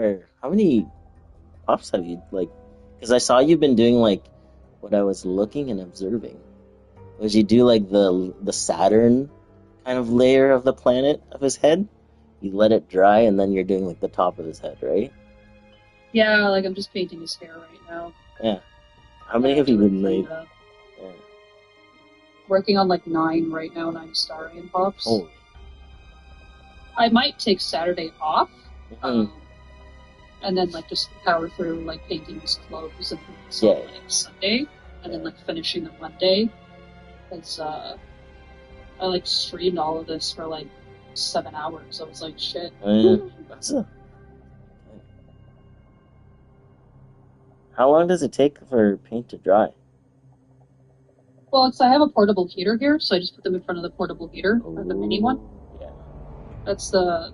Or how many pops have you like? Because I saw you've been doing like what I was looking and observing. Was you do like the Saturn kind of layer of the planet of his head? You let it dry, and then you're doing like the top of his head, right? Yeah, like I'm just painting his hair right now. Yeah. How And many then I'm have you doing been made? the Yeah. working on like 9 right now, 9 Starian pops. Holy. I might take Saturday off, Hmm. um, and then like just power through like painting his clothes and so Yeah. on like Sunday, and then Yeah. like finishing on Monday. Because I like streamed all of this for like 7 hours. I was like, shit. Yeah. That's how long does it take for paint to dry? Well, it's I have a portable heater here, so I just put them in front of the portable heater, or the mini one. Oh, yeah. That's the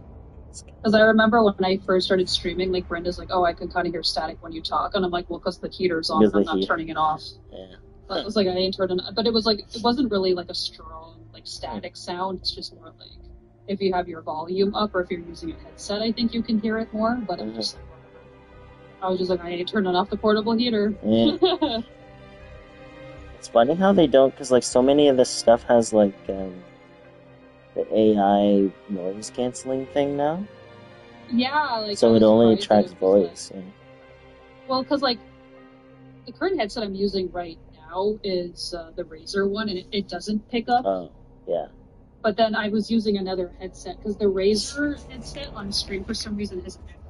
It's because I remember when I first started streaming, like Brenda's like, "Oh, I can kind of hear static when you talk," and I'm like, "Well, because the heater's on because and the I'm not heat. turning it off." Yeah. But it Huh. was like I ain't turning, but it was like it wasn't really like a strong like static sound. It's just more like if you have your volume up or if you're using a headset, I think you can hear it more. But I'm Mhm. just like, whatever. I was just like, I ain't turning off the portable heater. Yeah. It's funny how they don't, because like so many of this stuff has like the AI noise canceling thing now, Yeah, like I so it was only surprised that tracks it was like, voice. Yeah. well, because like the current headset I'm using right now is the Razer one, and it doesn't pick up. Oh, yeah. But then I was using another headset because the Razer headset on stream for some reason has an echo.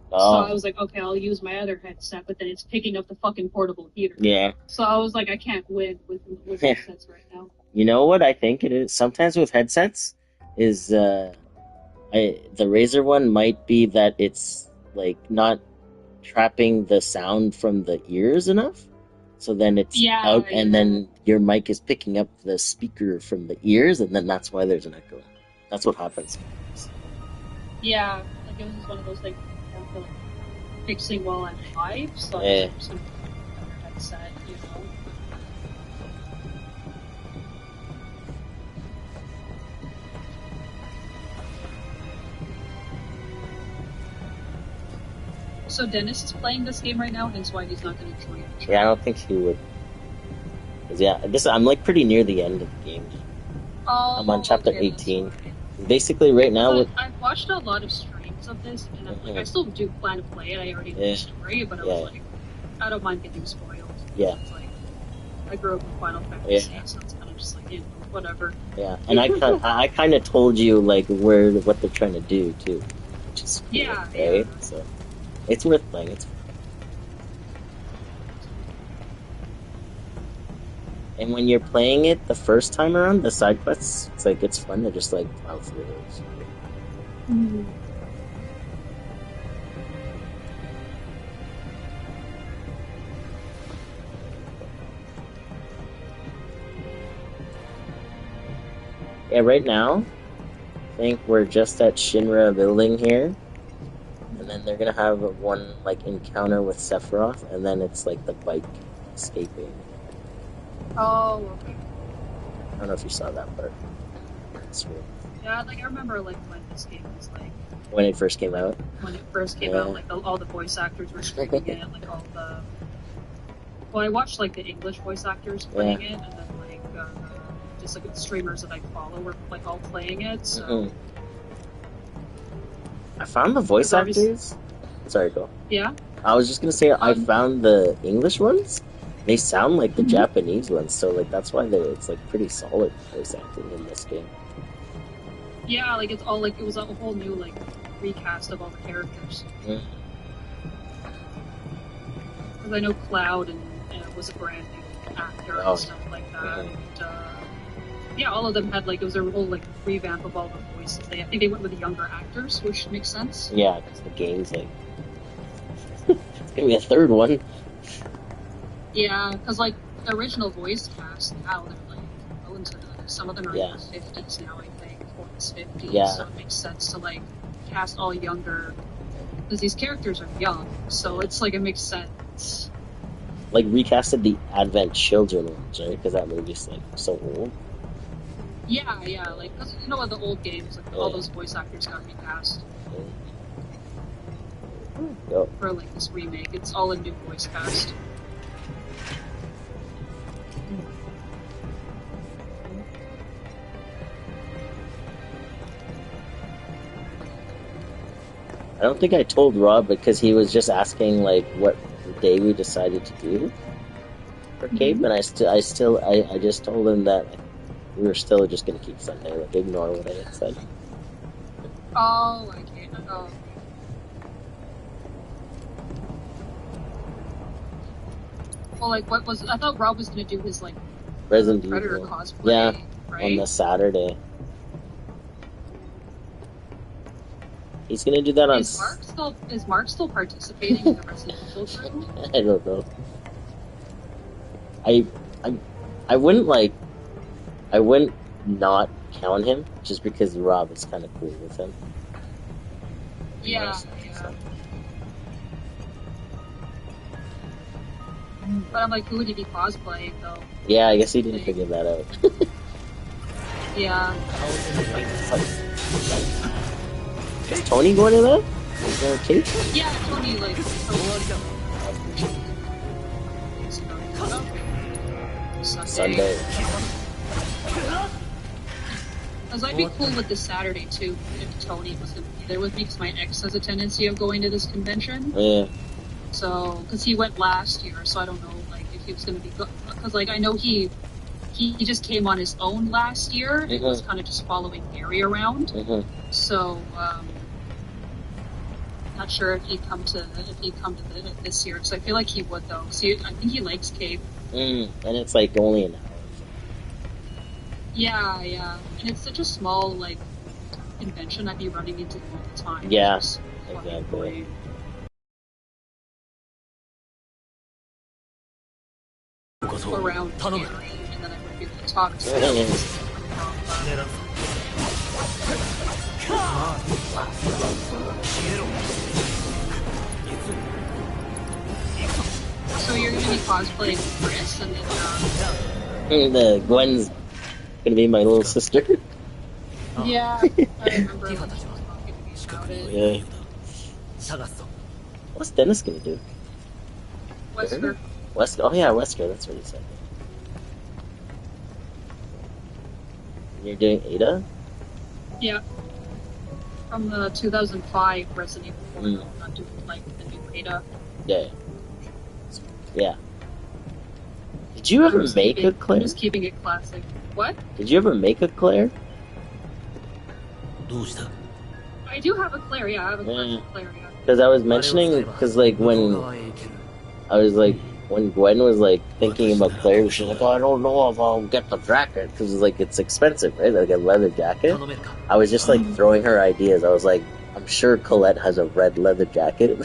So I Oh, was like, okay, I'll use my other headset, but then it's picking up the fucking portable heater. yeah. So I was like, I can't win with Yeah. headsets right now. You know what I think it is? Sometimes with headsets, is the Razer one might be that it's like not trapping the sound from the ears enough. So then it's out, Yeah, and yeah, then your mic is picking up the speaker from the ears, and then that's why there's an echo. That's what happens. yeah. Like it was just one of those like I feel like fixing while I'm live. So I was Eh. like, I'm just gonna use another headset, you know. So Dennis is playing this game right now, hence why he's not going to join the Yeah, I chat. don't think he would. 'Cause, yeah, this I'm like pretty near the end of the game. I'm on Oh, chapter okay, that's 18. why. Basically, right Because now with I've watched a lot of streams of this, and I'm like, I mhm, still do plan to play it. I already know the yeah, story, but I was yeah, like, I don't mind getting spoiled yeah, because it's like I grew up with Final Fantasy, yeah, so it's kind of just like whatever. yeah. And I kind of told you like where what they're trying to do too, which is cool, Yeah, yeah. right? So it's worth playing. It's and when you're playing it the first time around, the side quests, it's like it's fun to just like plow through those. Mhm. Yeah, right now, I think we're just at Shinra building here, and then they're gonna have one like encounter with Sephiroth, and then it's like the bike escaping. Oh, okay. I don't know if you saw that part. It's weird. Yeah, like I remember like when this game was When it first came like out. when it first came out, Yeah. like all the voice actors were streaming it, like all the. Well, I watched like the English voice actors Yeah. playing it, and then like just like the streamers that I follow were like all playing it. So Hmm. I found the voice because obviously, actors. Sorry, go. yeah. I was just gonna say I Um, found the English ones. They sound like the mhm. Japanese ones, so like that's why it's like pretty solid voice acting in this game. Yeah, like it's all like it was a whole new like recast of all the characters. Mm. Because I know Cloud and was a brand new actor and Oh, stuff like that. mhm. And, yeah, all of them had like it was a whole like revamp of all the voices. I think they went with the younger actors, which makes sense. Yeah, because the game's like it's gonna be a third one. Yeah, because like the original voice cast now they're like well into some of them are in Yeah, their 50s now, I think, 40s, 50s. yeah, So it makes sense to like cast all younger because these characters are young. So yeah. it's like it makes sense. Like recasted the Advent Children ones, right? Because that movie's like so old. Yeah, yeah, like cause, you know, in the old games, like all Yeah. those voice actors got recast. Yeah. Yo. for like this remake. It's all a new voice cast. I don't think I told Rob because he was just asking like what day we decided to do for Cape, and I just told him that we were still just gonna keep Sunday, like ignore what I had said. Oh, okay. Oh. Well, like, what was I thought Rob was gonna do his like Resident Predator Evil, cosplay, yeah, on right? the Saturday. He's gonna do that on. Is Mark still participating in the Resident Evil group? I don't know. I I I wouldn't like. I wouldn't not count him just because Rob is kind of cool with him. Yeah, So, yeah. But I'm like, who would he be cosplaying though? yeah, I guess he didn't figure that out. Yeah. Is Tony going to that? Is there a cake? Yeah, Tony like. Sunday. Because I'd be cool with this Saturday too if Tony was going to be there with me, because my ex has a tendency of going to this convention. Yeah. So, because he went last year, so I don't know like if he was going to be because like I know he just came on his own last year. Mm-hmm. It was kind of just following Gary around. Mm-hmm. So, not sure if he'd come to this year, because I feel like he would though. See, I think he likes Cape. And it's like only an hour. Yeah, yeah, and it's such a small like convention. I'd be running into him all the time. Yeah, exactly. Around Gary, and then I would be able to talk to him. So you're gonna be cosplaying Chris, and then The Gwen's gonna be my little sister. yeah, I remember when she was talking to me about it. Yeah. What's Dennis gonna do? Wesker. Wesker. Oh yeah, Wesker. That's what he said. You're doing Ada? Yeah. From the 2005 Resident Evil. Mm. Not doing like the new Ada. Yeah. Yeah. Did you ever make a Claire? I'm just keeping it classic. What? Did you ever make a Claire? I do have a Claire, yeah. I have a Claire, yeah. Because I was mentioning, because like when I was like, when Gwen was like thinking about Claire, she was like, oh, I don't know if I'll get the jacket, because like it's expensive, right? Like a leather jacket. I was just like throwing her ideas. I was like, I'm sure Colette has a red leather jacket.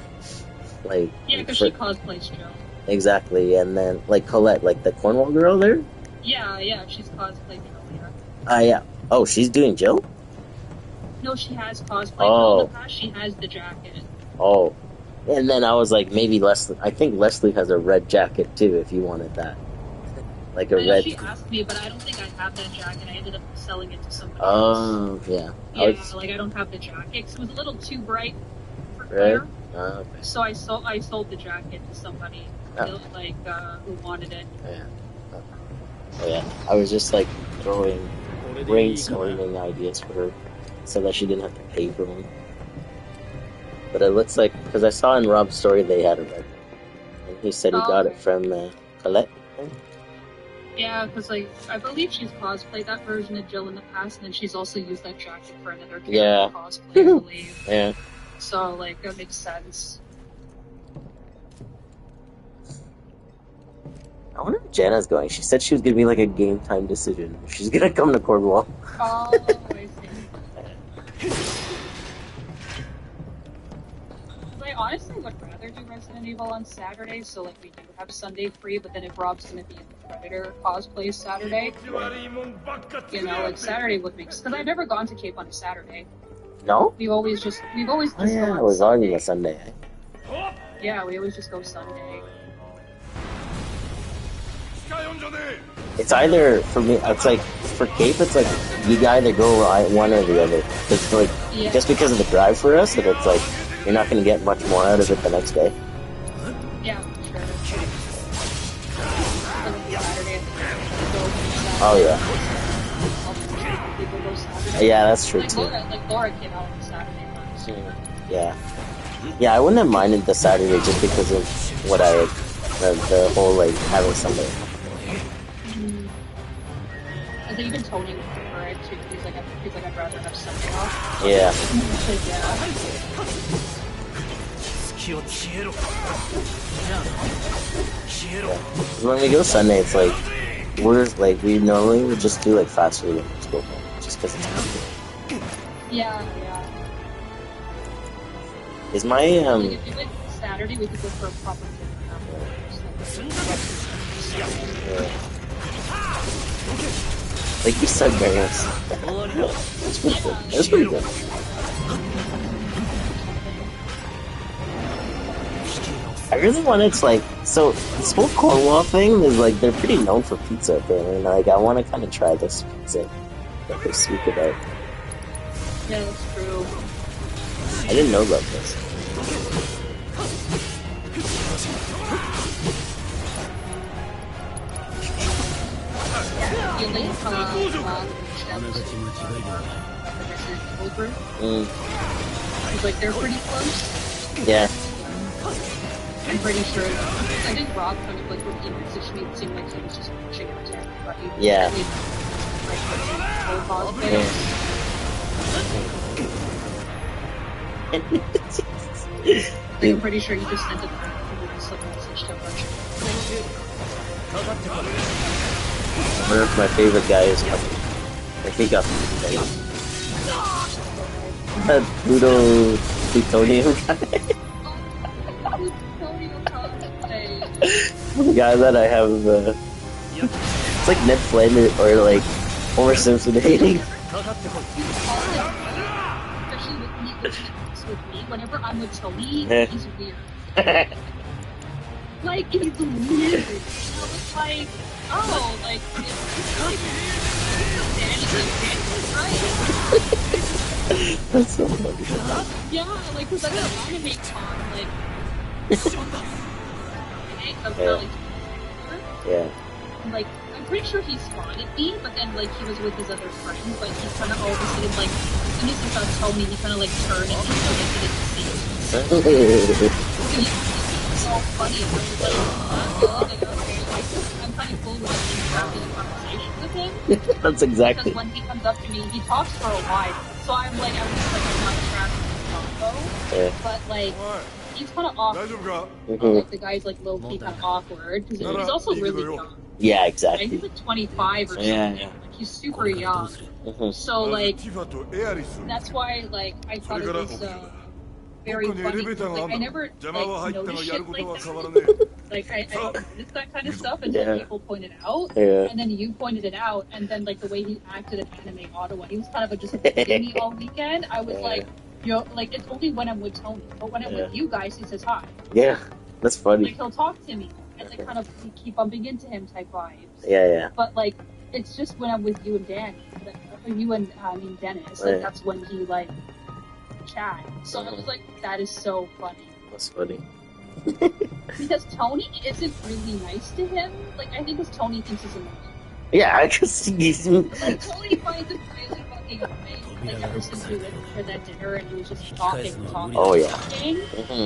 Like, yeah, because she cosplays Jill. Exactly, and then like Colette, like the Cornwall girl there. Yeah, she's cosplayed Jill. Yeah. Oh, she's doing Jill. No, she has cosplayed Jill in the past. She has the jacket. Oh, and then I was like, maybe Leslie. I think Leslie has a red jacket too. If you wanted that, like a red. She asked me, but I don't think I have that jacket. I ended up selling it to somebody Oh, else. yeah. Yeah, like I don't have the jacket because it was a little too bright for Claire. Okay. So I sold the jacket to somebody who wanted it. Yeah. Oh, yeah. I was just like brainstorming ideas for her so that she didn't have to pay for one. But it looks like, because I saw in Rob's story they had a red one. And he said he got it from Colette. Yeah, because like I believe she's cosplayed that version of Jill in the past, and then she's also used that jacket for another character cosplay, I believe. Yeah. So like that makes sense. I wonder if Jenna's going. She said she was going to be like a game time decision. She's going to come to Cornwall. Oh, I see. I honestly would rather do Resident Evil on Saturday, so like we do have Sunday free, but then if Rob's going to be in the Predator cosplay Saturday, you know, like Saturday would make sense. Because I've never gone to Cape on a Saturday. No? We've always just it was on a Sunday. Yeah, we always just go Sunday. It's either, for me, it's like, for Cape, it's like, you either go one or the other. It's like, just because of the drive for us, and it's like, you're not gonna get much more out of it the next day. Yeah, sure. Saturday, Oh yeah. people go Saturday. Yeah, that's true Like too. Laura came out on Saturday once. Yeah. Yeah, I wouldn't have minded the Saturday just because of what I the whole like having Sunday. I think even Tony would prefer it too. He's like I'd rather have Sunday off. Yeah. When we go Sunday, it's like we normally would just do like fast food and just go home, just because it's comfy. Yeah. Is my Like if you went Saturday, we could go for a proper dinner afterwards. Like you said, Marius. That's pretty good. I really wanted to so this whole Cornwall thing is like they're pretty known for pizza up there, and like I want to kind of try this pizza that they speak about. Yeah, that's true. I didn't know about this. He's like they're pretty close. Yeah. I'm pretty sure. I think Rob kind of like with the message made it seem like he was just pushing out to everybody. Yeah. Like, I'm pretty sure he just sent a message to a bunch of One of my favorite guys coming. I think up. That Pluto plutonium guy. The guy that I have, it's like Ned Flanders or like Homer Simpson hating. Especially with me, whenever I'm with Tony, he's weird. Like, he's weird. It's like, oh, like, That's so funny. Yeah, like, because I'm an anime con, like, yeah. Like, I'm pretty sure he spotted me, but then, like, he was with his other friends, but he kind of all of a sudden, like, as soon as he saw Tony, he kind of, like, turned and he like, he didn't see it. So funny. I was like, I'm kind of cool with having a conversation with him. That's exactly. Because when he comes up to me, he talks for a while. So I'm like, I'm just like, I'm not attracted to combo. Yeah. But like, he's kind of awkward. Like the guy's like low key kind of awkward because he's also really young. Yeah, exactly. Like, he's like 25 or something. Yeah. Like he's super young. So like, that's why like I thought it was very funny. Like I never like noticed shit like that. Like I noticed that kind of stuff until people pointed out, and then you pointed it out, and then like the way he acted at Anime Ottawa, he was kind of just beating me all weekend. I was like, like it's only when I'm with Tony, but when I'm with you guys, he says hi. Yeah, that's funny. Like he'll talk to me, and like kind of keep bumping into him type vibes. Yeah. But like it's just when I'm with you and Danny, you and Dennis, like that's when he like chat. So I was like, that is so funny. That's funny. Because Tony isn't really nice to him. Like I think because Tony thinks he's annoying. Yeah, I just think he's. Like Tony finds it really fucking annoying. Like ever since we went for that dinner and he was just talking. Oh yeah. Talking,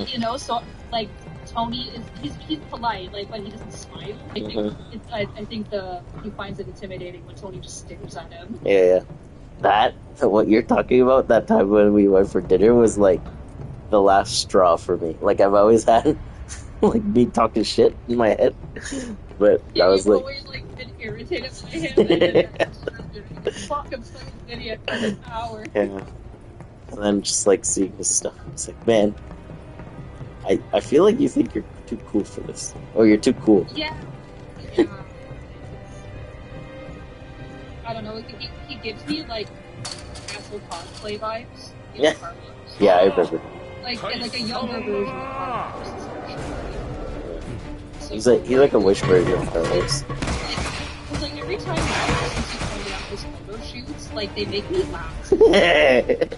you know, so like Tony is he's polite, like but he doesn't smile. I think he finds it intimidating when Tony just stares at him. Yeah. What you're talking about, that time when we went for dinner was like the last straw for me. Like I've always had like me talking shit in my head, but I was like, always like been irritated by him. And then fuck, I'm stuck in the video for an hour. Yeah, and then just like seeing his stuff, it's like, man, I feel like you think you're too cool for this, or you're too cool. Yeah. I don't know. He gives me like Castle cosplay vibes. Yeah. Yeah, I remember. Like a younger version of Carlos. He's like a wish version of Carlos. Because like every time I see Tony on his photo shoots, like they make me laugh. Like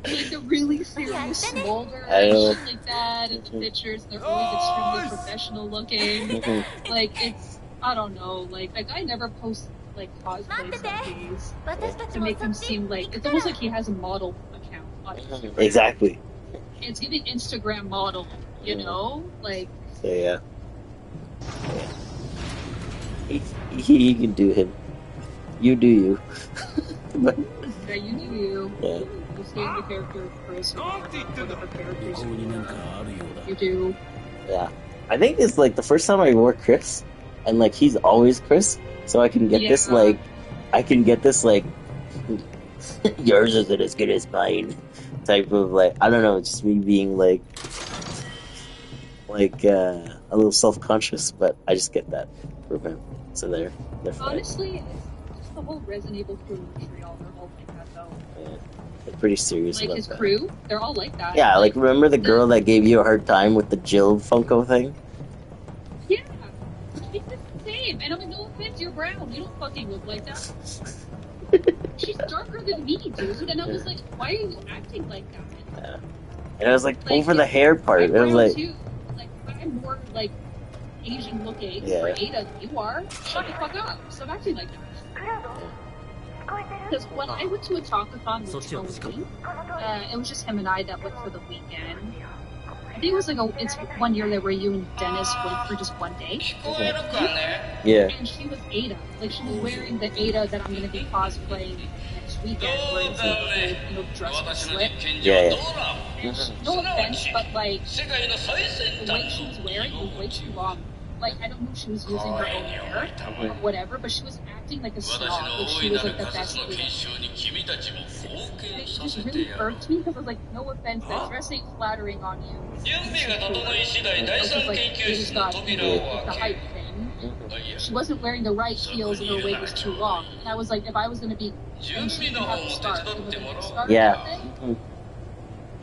the really serious smolder I and know. shit like that in the Mhm, pictures. They're always extremely professional looking. mhm, Like it's I don't know. Like that guy never posts like cosplay selfies to make him seem like it's almost like he has a model account on mhm. Instagram. Exactly. It's giving Instagram model, you Mhm. know? Like So yeah, yeah. He can do him. You do you. But yeah, you do you. yeah, You stay in the character of Chris or whatever characters you you do. yeah. I think it's like the first time I wore Chris, and like he's always Chris, so Yeah. I can get this like yours isn't as good as mine type of like I don't know, just me being a little self conscious, but I just get that from him. So they're fine. Honestly, it's just the whole Resident Evil crew in Montreal. They're all like that though. Yeah, they're pretty serious Like about his that. crew, they're all like that. Yeah, like Like remember the the girl that gave you a hard time with the Jill Funko thing? yeah, she's the same. And I'm like, no offense, you're brown. You don't fucking look like that. She's darker than me, dude. And I was Yeah. like, why are you acting like that? Yeah. And it was like Like over the hair part. I'm It was brown like, too. Like I'm more like Asian looking for yeah, Ada than you are. Shut the fuck up. Stop acting like that. Because when I went to a talkathon with Tony, it was just him and I that went for the weekend. I think it was like it's 1 year that where you and Dennis went for just one day. yeah, And she was Ada. Like she was wearing the Ada that I'm gonna be cosplaying next weekend, where it's like the whole, dress was slit. yeah, And she, no offense, but like the way she was wearing was way too long. Like I don't know if she was using her own hair or whatever, but she was acting like a snob, like she was like the best Ada. And it just really irked me because I was like, no offense, that dress ain't flattering on you. You should pull it. Because like Ada's got, like the height thing. She wasn't wearing the right heels and her wig was too long. And I was like, if I was gonna be, and she didn't have the scarf. It was like a scarf yeah. thing.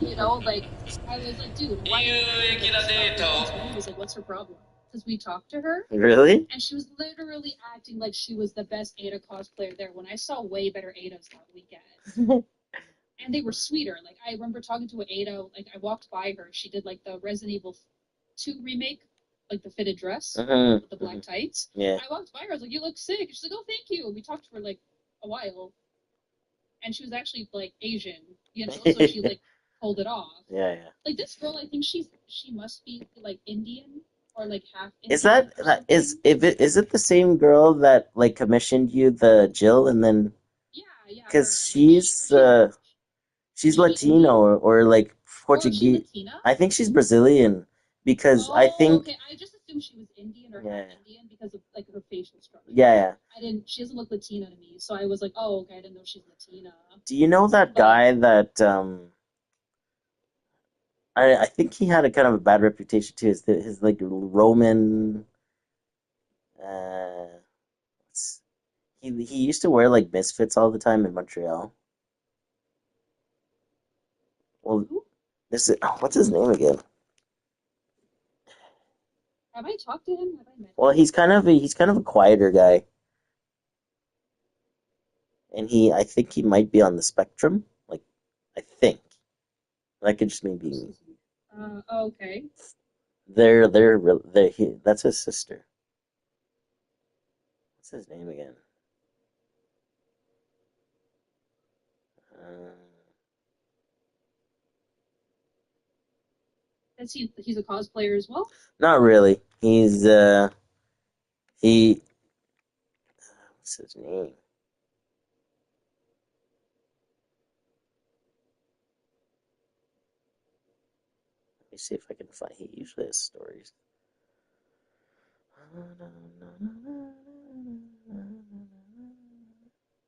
Like I was like, dude, why are you wearing like a scarf? And he was like, what's her problem? Because we talked to her Really? and she was literally acting like she was the best Ada cosplayer there when I saw way better Adas that weekend. And they were sweeter. Like I remember talking to Ada, like I walked by her. She did like the Resident Evil 2 remake, like the fitted dress with the black tights. Yeah. I walked by her. I was like, "You look sick." She's like, "Oh, thank you." And we talked for like a while, and she was actually like Asian, so she like pulled it off. Yeah, yeah. Like this girl, I think she must be like Indian or like half Is Indian or something. is it the same girl that like commissioned you the Jill and then Yeah, yeah, her. because Like she's is she Latino Indian? or like Oh, is she Portuguese. Latina? I think she's Brazilian because I Oh, think okay. I just assumed she was Indian or half yeah, Indian because of like her facial structure. yeah, yeah. I didn't. She doesn't look Latina to me, so I was like, oh, okay. I didn't know she's Latina. Do you know that But guy that I think he had a kind of a bad reputation too. His like Roman uh what's- he used to wear like misfits all the time in Montreal. Well, who this is what's his name again? have I talked to him? Have I met Well, him? he's kind of a quieter guy, and he I think he might be on the spectrum. Like I think that could just me being Okay. that's his sister. What's his name again? Uh, He's a cosplayer as well. Not really. He what's his name? Let me see if I can find. He usually has stories.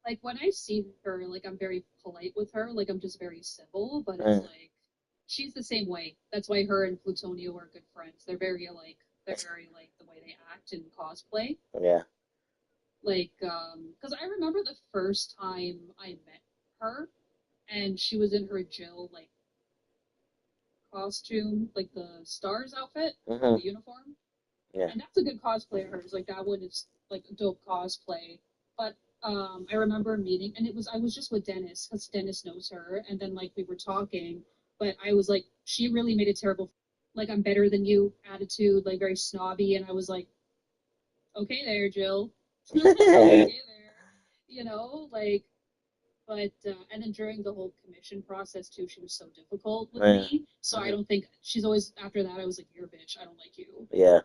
Like when I see her, like I'm very polite with her. Like I'm just very civil, but it's Uh, like she's the same way. That's why her and Plutonio are good friends. They're very alike. They're very like the way they act in cosplay. yeah. Like, because I remember the first time I met her, and she was in her Jill like costume, like the stars outfit, Hmm. the uniform, Yeah. and that's a good cosplay of hers. Like that one is like a dope cosplay. But I remember meeting, and I was just with Dennis because Dennis knows her, and then like we were talking, but I was like, she really made a terrible, like, I'm better than you attitude, like very snobby. And I was like, okay there, Jill. Okay there. Like, but, and then during the whole commission process too, she was so difficult with Yeah. me. So I don't think she's always, after that, I was like, you're a bitch. I don't like you. Yeah.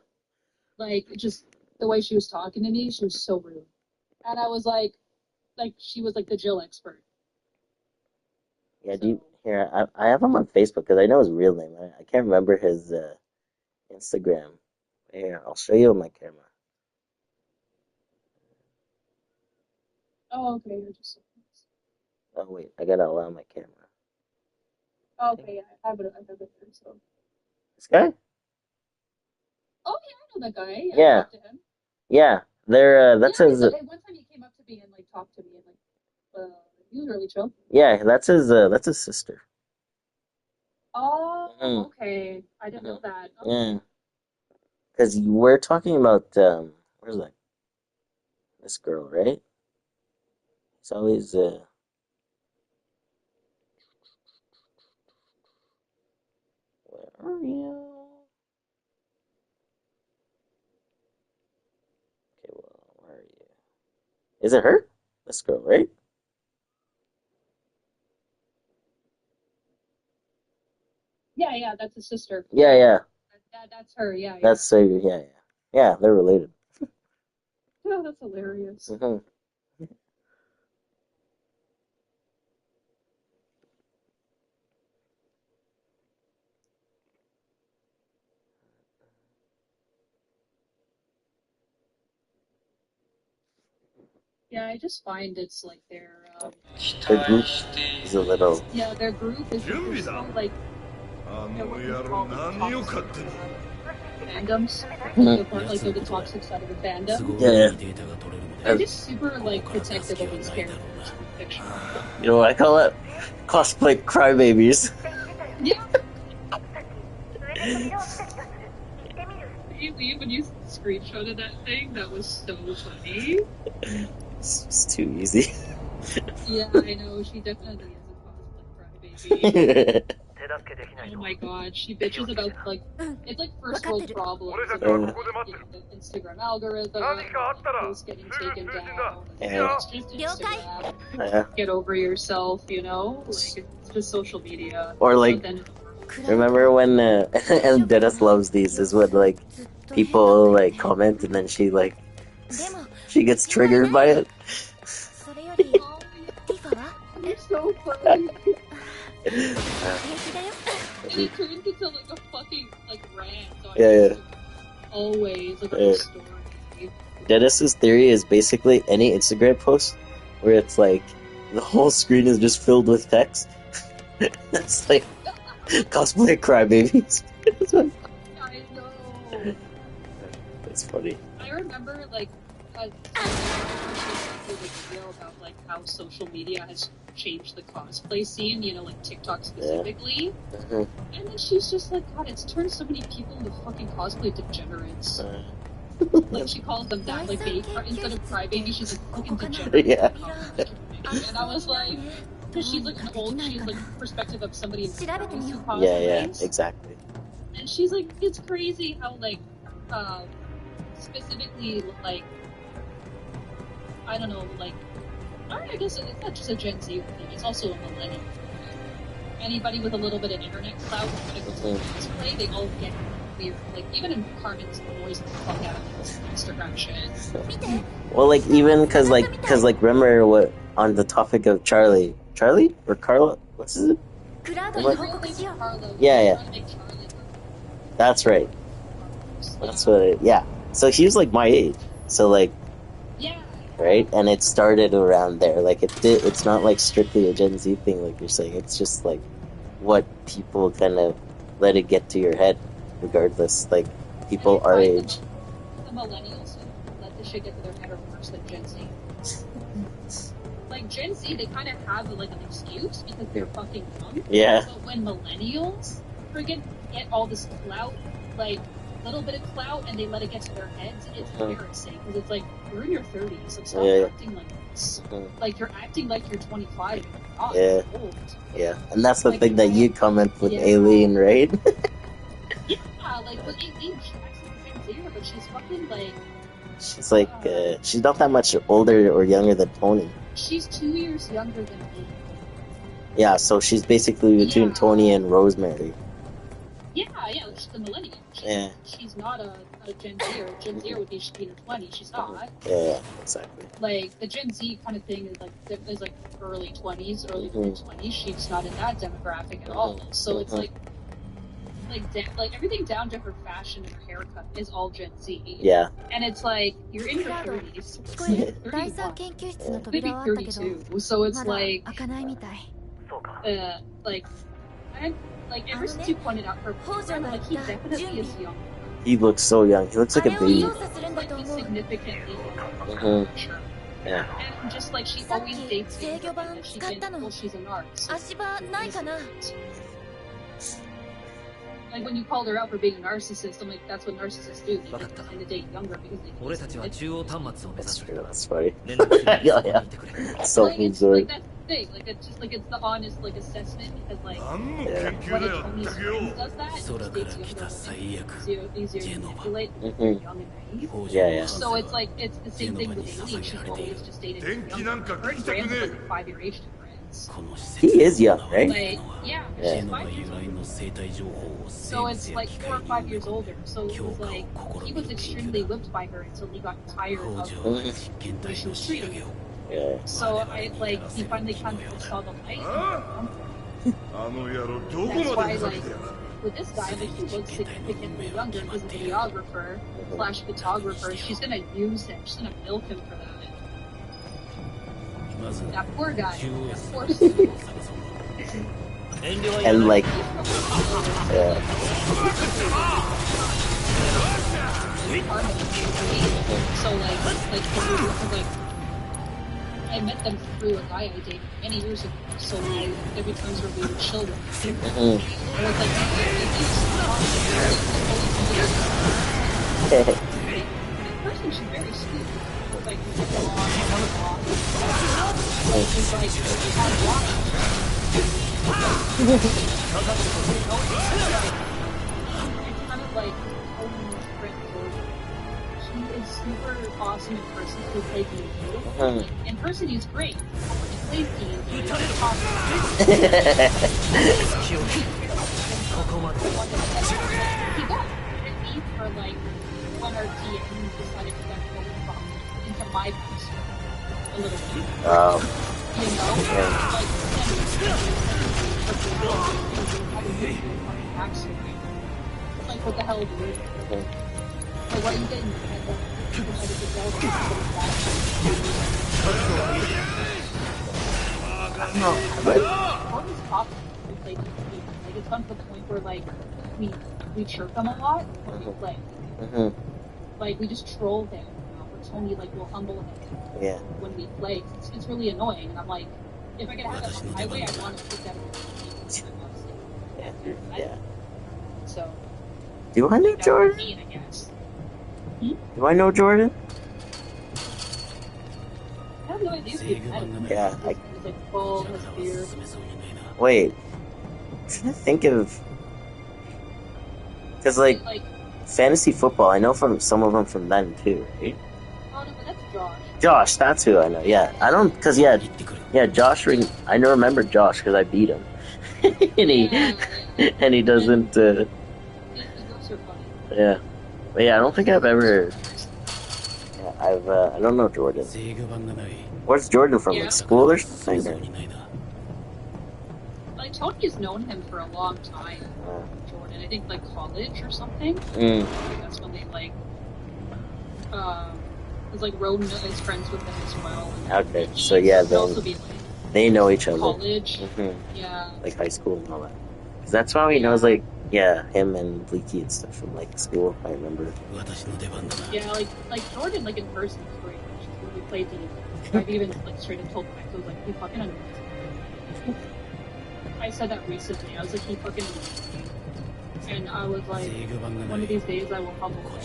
Like, just the way she was talking to me, she was so rude. And I was like, she was like the Jill expert. Yeah, do So, you, here, I have him on Facebook because I know his real name. I can't remember his Instagram. Here, I'll show you on my camera. oh, okay, you're just. Oh, wait, I gotta allow my camera. Oh, okay, yeah, I have it there. So, This guy? oh yeah, I know that guy. I Yeah, talked to him. yeah. Yeah, That's his. one time he came up to me and like talked to me and he was really chill. Yeah, that's his sister. Oh, Hmm. okay. I didn't know that. Yeah, Okay. because we're talking about where's that? This girl, right? It's always where are you? Okay, well, where are you? Is it her? This girl, right? Yeah, yeah, that's his sister. Yeah, yeah. That's her. Yeah, yeah. That's so yeah, yeah. Yeah, they're related. Oh, that's hilarious. Hmm. Yeah, I just find it's like Their group is a little. yeah, their group is like they're so like what we call like toxic fandoms. Mhm. They're the toxic side of the fandom. Yeah, They're yeah. just super like protective of these characters in fiction. You know what I call it? Cosplay crybabies. Yeah, when you screenshotted that thing, that was so funny. It's too easy. Yeah, I know. She definitely is a cosplay crybaby. Oh my god, she bitches about like it's like first world problems about like, the Instagram algorithm, posts getting taken down. Yeah. It's just Instagram. Yeah. Get over yourself, like it's just social media. Or It's like, not the end of the world. remember when and Dennis loves these is when like people like comment and then she gets triggered by it. Oh, yeah. You're so funny. And it turns into like a fucking like rant on Yeah, yeah. Instagram. Always like Yeah. a story. Dennis's theory is basically any Instagram post where it's like the whole screen is just filled with text. It's like cosplay crybabies. I know. It's funny. I remember like a video about like how social media has changed the cosplay scene, like TikTok specifically. Mhm. And then she's just like, God, it's turned so many people into fucking cosplay degenerates. Like she calls them that, like instead of crybaby, she's like fucking degenerate. Yeah. And I was like, because she's like she's like perspective of somebody in who cosplays. Yeah, exactly. And she's like, it's crazy how like specifically like I don't know, like I guess it's not just a Gen Z thing, it's also a millennial thing. Anybody with a little bit of internet clout when it goes to cosplay, they all get weird. Like even in Carmen's annoys the fuck out of this Instagram shit. Well, like even cause remember what on the topic of Charlie or Carla? What's his? Carlo, Yeah, yeah. trying to make Charlie That's right. That's what it. Yeah. So he was like my age. So like. Yeah. Right, and it started around there. Like it's not like strictly a Gen Z thing, like you're saying. It's just like what people kind of let it get to your head, regardless. Like people our age. The millennials who let the shit get to their head are worse than Gen Z. Like Gen Z, they kind of have like an excuse because they're fucking young. Yeah. But when millennials friggin' get all this clout, like little bit of clout and they let it get to their heads, it's embarrassing because it's like you're in your 30s, like stop acting like this. Like you're acting like you're 25 and you're not. Yeah. You're old. Yeah, and that's the Like, thing that you comment with Aileen, right? Yeah, like with Aileen, she acts like a Gen Zer, but she's fucking like. She's like, she's not that much older or younger than Tony. She's 2 years younger than me. Yeah, so she's basically between Tony and Rosemary. Yeah, she's a millennial. She's not a Gen Zer. Gen Zer would be she'd be in her 20s. She's not. Yeah, exactly. Like the Gen Z kind of thing is like early 20s, early mid 20s. She's not in that demographic at all. So it's like everything down to her fashion and her haircut is all Gen Z. Yeah. And it's like you're in your 30s. 31. Maybe 32. So it's like like ever since you pointed out her boyfriend, like he definitely is young. He looks so young. He looks like a baby. He looks like he's significantly younger. Sure. Yeah. And just like she always dates him that she can, well, she's a narc. So like when you called her out for being a narcissist, I'm like, that's what narcissists do. They tend to date younger because they That's true. That's funny. Yeah. So like, it's, like that's the thing. Like it's just like it's the honest like assessment because like when a Tony's friends does that, it dates younger women. Easier to manipulate. Young and naive. Yeah. So it's like it's the same thing with Aileen. She's always just dated younger. Her and Graham have like a 5-year age difference. He is young, right? Like, yeah. She's 5 years older. So it's like 4 or 5 years older. So it was like he was extremely whipped by her until he got tired of the way she was treating him. Yeah. So he finally kind of saw the light. That's why like with this guy, like he looks significantly younger. He's a videographer / photographer. She's gonna use him. She's gonna milk him for that. That poor guy. That poor and like, So like I met them through a guy I dated many years ago. So like every time we were children. And it's like in person she's very sweet. Like she's like it's kind of like he is super awesome in person to play D&D. Like, in person he's great. But when he plays D&D, he's awesome. He got mad at me for like when our DM decided to like go into my house a little bit. You know? Like what the hell, dude? Like, why are you getting mad that people try to get jealous I don't know, but what is popular when we play D&D? Like, it's fun to the point where, like, we chirp them a lot when we play. Like, we just troll him, or Tony, like, will humble him when we play. It's really annoying, and I'm like, if I could have that on my way, I want to put that in the game. So. Do I know Jordan? Mean, I guess. Do I know Jordan? I have no idea if you've met him. Yeah. He's like bald, has beard. Wait. I'm trying to think of. Because, like, fantasy football, I know from some of them from then, too, right? Oh, no, but that's Josh. Josh, that's who I know, yeah. I don't, because, Josh, I remember Josh because I beat him. and he doesn't, yeah. But yeah, I don't think I've ever, I don't know Jordan. Where's Jordan from, like school or something? Or? Like, Tony's known him for a long time, Jordan. I think, like, college or something. That's when they, like, because, like, Roden is friends with them as well. Okay, so yeah, they know each other. College. Yeah. Like high school and all that. Because that's why he knows, like, him and Leaky and stuff from, like, school, I remember. Yeah, like Jordan, like, in person is great. When we played D&D. I've even, like, straight up told Max, I was like, he fucking amazing. I said that recently. I was like, he fucking amazing. And I was like, one of these days I will humble her.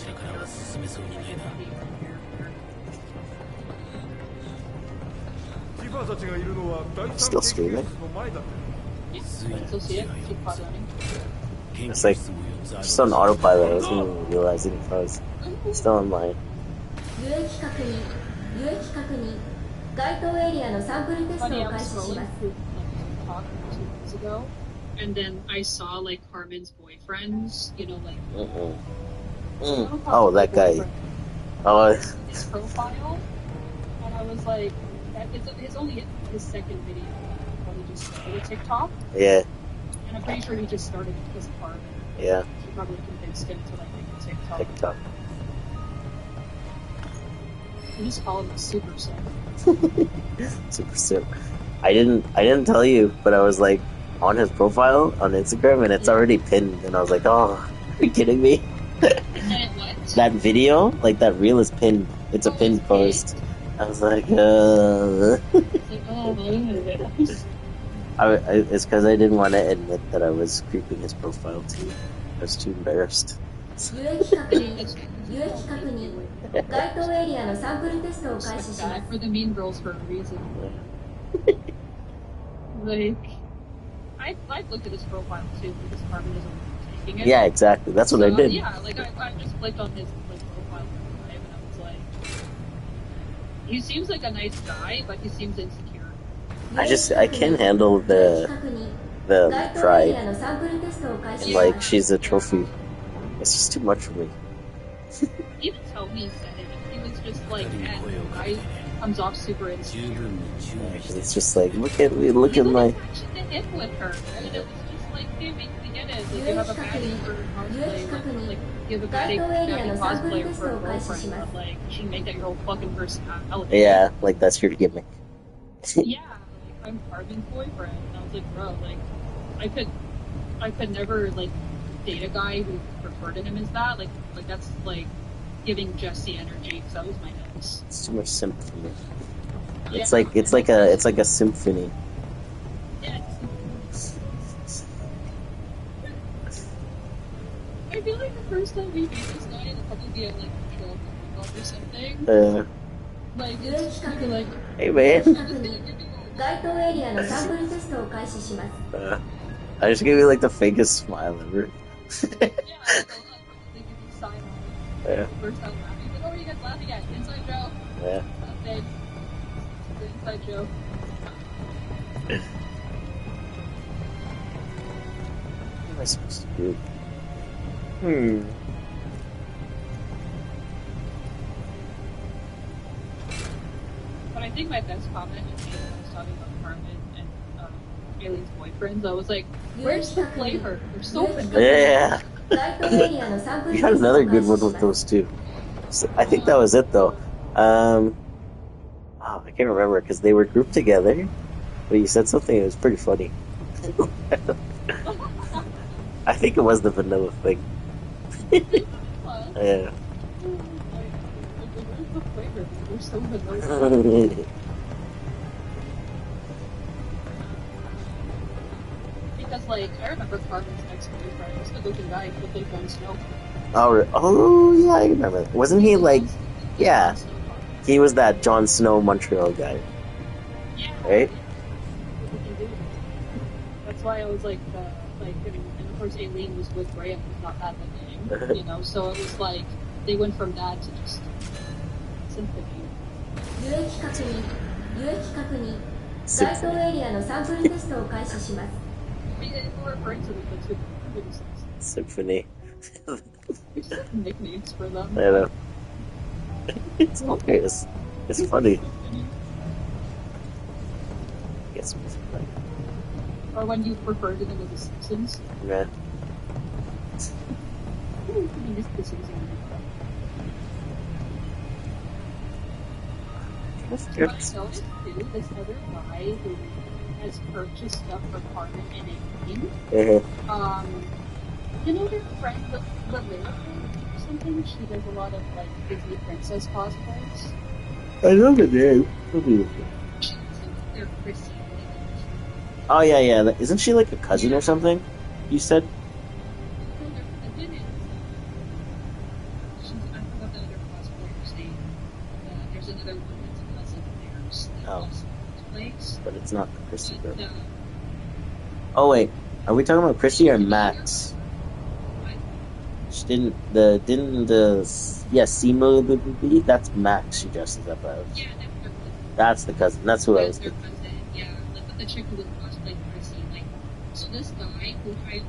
Still streaming? Yeah, I can still see it. See the pod running. It's like just on autopilot. I wasn't even realizing if I was still online. 有益確認有益確認該当エリアのサンプルテストを Funny, I 開 was 始し scrolling ます through TikTok 2 days ago, and then I saw like Carmen's boyfriends, you know, like Oh, that guy. Oh, his profile, and I was like, it's only his second video. He probably just started a TikTok, yeah, and I'm pretty sure he just started it because of Carmen. yeah. She probably convinced him to like make a TikTok. TikTok. You just call him a super simp. Super simp. I didn't tell you, but I was like on his profile on Instagram, and it's already pinned, and I was like, oh, are you kidding me? And what? That video, like that reel is pinned. It's a pinned post. I was like, It's like, it's because I didn't want to admit that I was creeping his profile too. I was too embarrassed. 有益確認有益確認該当エリアのサンプルテストを開始します for the mean girls for a reason. Like, I looked at his profile too because Carmen isn't taking it. Yeah, exactly. That's what I did. Yeah, like I just clicked on his like, profile and I was like, he seems like a nice guy, but he seems insecure. I can't handle the pride. And, like, she's a trophy. It's just too much for me. Even Tony said it. He was just like, and I comes off super insecure. It's just like, look at my. Actually, the hit with her, and it was just like, hey, we get it. Like, you have a baddie for cosplay, like you have a baddie cosplayer for a girlfriend, but like, she make that your whole fucking personality. Yeah, like that's your gimmick. Yeah, like I'm Carmen's boyfriend. And I was like, bro, like, I could never like date a guy who referred to him as that. Like that's like giving Jesse energy because that was my ex. It's too much simp for me. Yeah. It's like a symphony. Yeah. I feel like the first time we meet this guy, it'll probably be at like a trail or something. Like it's just gonna be like, hey man. 該当エリアのサンプルテストを開始します I just gave you like the fakest smile ever. yeah, they give you sign on. Yeah. First time laughing, like, oh, what are you guys laughing at? Inside joke. Yeah. Okay. It's an inside joke. What am I supposed to do? But I think my best comment is when I was talking about Carmen and Aileen's boyfriends. I was like, where's the flavor? They're so familiar. Yeah. 該当エリアのサンプル We テ had ストを another 開 good 始 one し with ます those two. So I think that was it though. I can't remember because they were grouped together. But you said something that was pretty funny. I think it was the vanilla thing. Yeah. Where's the flavor? They're so vanilla. Because, like, I remember Carmen's ex-boyfriend was a good-looking guy who played Jon Snow. Oh yeah, I remember. Wasn't he like? Yeah, he was that Jon Snow Montreal guy, Yeah. right? That's why I was like, and of course Aileen was with Graham, who's not that looking, you know. So it was like they went from that to just symphony. 有益確認有益確認該当エリアのサンプルテストを開始します I mean, we're referring to the two Symphony. we just have nicknames for them. I know. It's hilarious. It's funny. Yes. Or when you refer to them as the Simpsons. Yeah. You just the Simpsons. That's But good. I noticed too, this other guy who has purchased stuff for Carmen and Aileen. You know their friend, the Lyric or something? She does a lot of like Disney princess cosplays. I know the name. They're Chrissy. Oh yeah. Isn't she like a cousin or something? You said. another one that's a cousin of theirs that Oh. also plays. But it's not the Chrissy girl. But, Oh wait, are we talking about Chrissy or Max? She didn't Simo the that's Max she dresses up as. yeah, that's their cousin. That's the cousin. That's who I was Their thinking. cousin, yeah. Like with the chick who was cosplaying Chrissy. Like, so this guy who I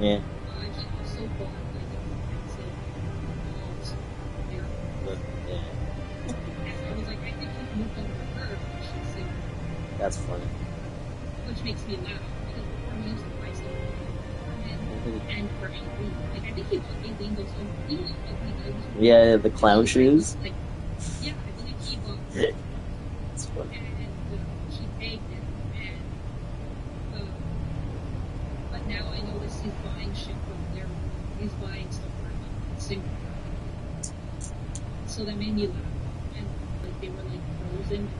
Yeah. he also bought like expensive balls there. Yeah. And I was like, I think he moved on to her when she's single. That's funny. Which makes me laugh because before me used to buy stuff for Norman and for Aileen. Like I think he bought Aileen those really ugly goods. Yeah, the clown shoes. Like, yeah, I believe he bought It's funny. and she begged him and but now I notice he's buying shit from their he's buying stuff for single. So that made me laugh. And like they were like frozen and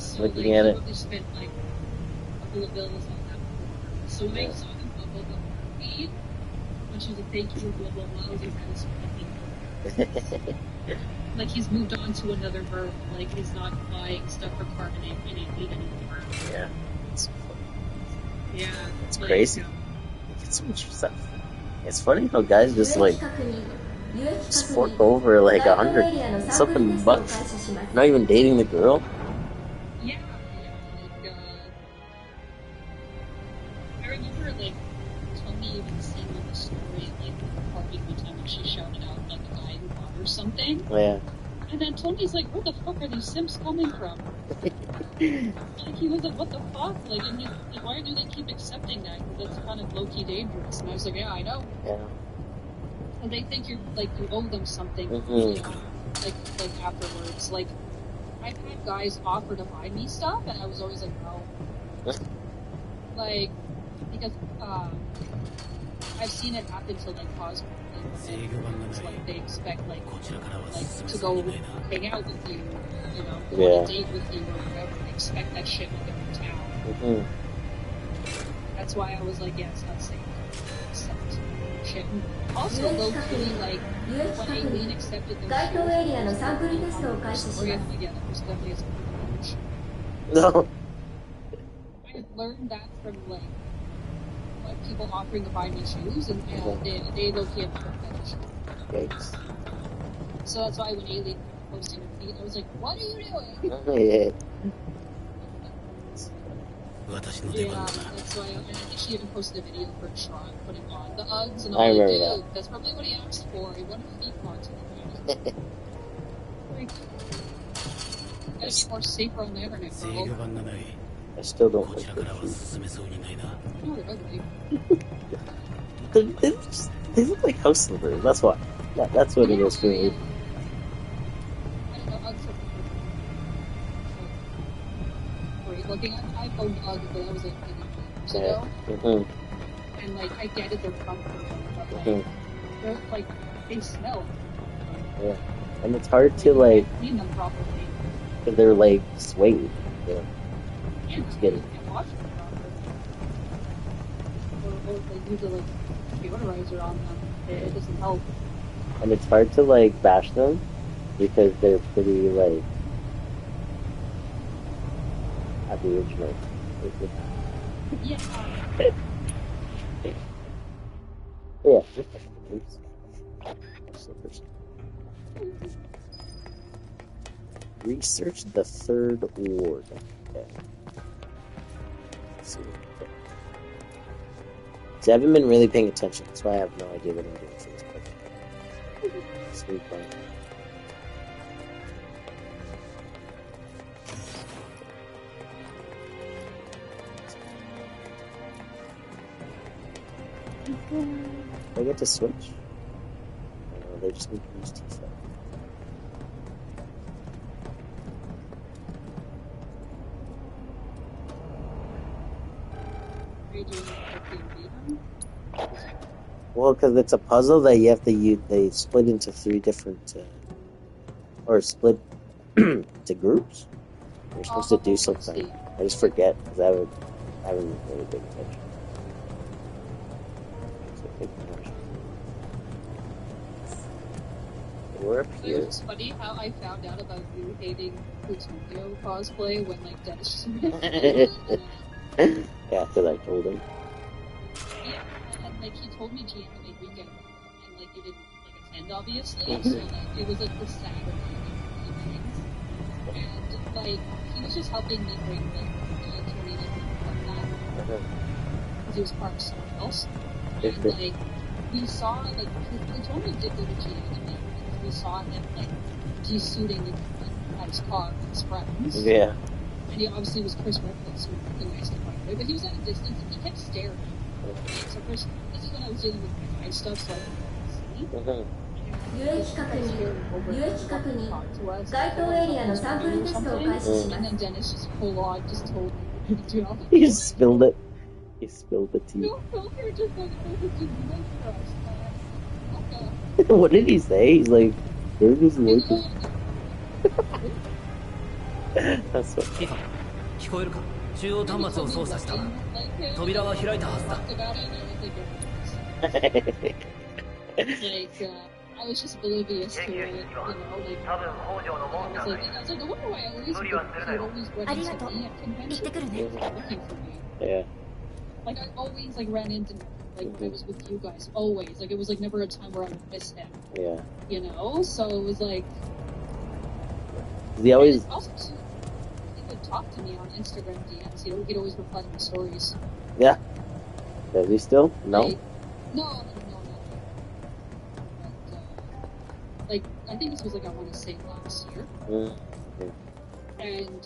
so Looking like, at he it. probably spent like a couple of bills on that before. So when I saw him pop up on her feed, when she was like, thank you, blah blah blah, I was like, that is fucking like he's moved on to another girl. Like he's not buying stuff for Carmen and Aileen anymore. Yeah. Yeah. It's like, crazy. Get so much stuff. It's funny how guys just like fork over like $100 something bucks. Not even dating the girl. Yeah, like, I remember, like, Tony even seeing on the story, like, at the party one time when she shouted out, like, the guy who bought her something. Yeah. And then Tony's like, where the fuck are these simps coming from? Like, he was like, what the fuck? Like, and like, why do they keep accepting that? Because that's kind of low-key dangerous. And I was like, yeah, I know. Yeah. And they think you're, like, you owe them something, Mm-hmm. you know, like afterwards. Like, I've had guys offer to buy me stuff, and I was always like, no. Like, because, I've seen it happen to, like, cosplay. Like, they expect, like, to go hang out with you, you know, go on a date with you or whatever. They expect that shit when they're in town. Mm-hmm. That's why I was like, yeah, it's not safe. Accept shit. Also, low-key, like, when Aileen accepted those 該当エリアのサンプルテストを開始し oh, ま yeah, す yeah, that was definitely a privilege. No. I've learned that from, like people offering to buy me shoes, and they low-key have heard that shit. Yikes. So that's why when Aileen posted her feed, I was like, what are you doing? Yeah. Yeah, that's why. And I think she even posted a video of her Tron putting on the Uggs, and I I'm like, remember dude, that's probably what he asked for. He wanted feet content. Like, gotta be more safer on the internet, bro. I still don't like their shoes. No, they're ugly. They look like house slippers. That's why. That's what it is for me. I don't know, Uggs are great looking. I owned Uggs, but that was like 10 years ago. Mm-hmm. And like, I get it, they're comfortable, but like, they're like, they smell. Yeah. And it's hard to like, Clean them properly. because they're like suede. Yeah. Yeah, Just get it. and wash them properly. Or if they use a like deodorizer on them, it doesn't help. And it's hard to like bash them because they're pretty like aboriginal. Yeah. Yeah. Slippers. Research the third ward. Okay. Let's see. Okay. See, I haven't been really paying attention, that's why I have no idea what I'm doing for this part. Sweet fun. Do I get to switch? They just need to use T-Set. Are you doing it? Well, because it's a puzzle that you have to use. They split into 3 different, or split to groups. You're supposed to do something. I just forget because I haven't really paid attention. So, We're up It was here. just funny how I found out about you hating Plutonio cosplay when like Dennis just Yeah, because I told him. Yeah, and like he told me to anime weekend, and like you didn't like attend obviously, so like it was like the Saturday evenings, and like he was just helping me bring like Torino like that because he was part of someone else, and like we saw like Plutonio did go to anime because we saw him like de-suiting at his car with his friends. Yeah. And he obviously was Chris Redfield, so he nice to find away, but he was at a distance and he kept staring. So first, this is when I was dealing with my stuff, so I couldn't see. 有益確認有益確認該当エリアのサンプルテストを開始しま And す then Dennis just full on just told me to do all the He spilled it. He spilled the tea. No, you're just like, oh, this is nice for us, man. What did he say? He's like, they're just working. That's so funny. 聞こえるか中央端末を操作した扉は開いたはずだ I was just oblivious to it, you know, like, I was like, I wonder why I always run into me at conventions looking for me. Yeah. Like, I always, like, ran into him, like, when I was with you guys, always. Like, it was, like, never a time where I would miss him. Yeah. You know? So it was, like... He always... Also, he would talk to me on Instagram DMs, you know, he'd always reply to my stories. Yeah. Does he still? No? Like, no. Like, I think this was, like, I want to say last year. And,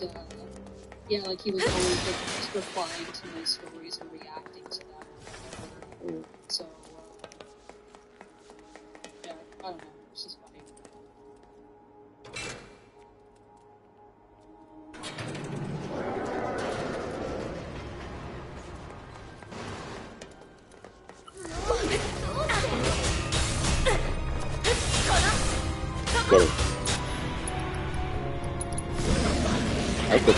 yeah, like, he was always, like, just replying to my stories and reacting to them. So, yeah, I don't know, it's just funny. Get it. I could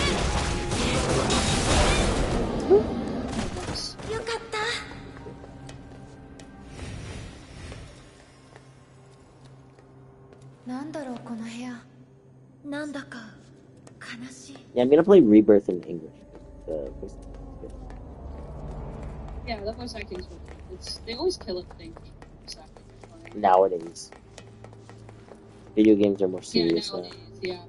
よかったなんだろうこの部屋なんだか悲しい Yeah, I'm gonna play Rebirth in English. Yeah, that voice acting's really good. They always kill it, I think. Nowadays. Video games are more Yeah, serious now. nowadays, yeah.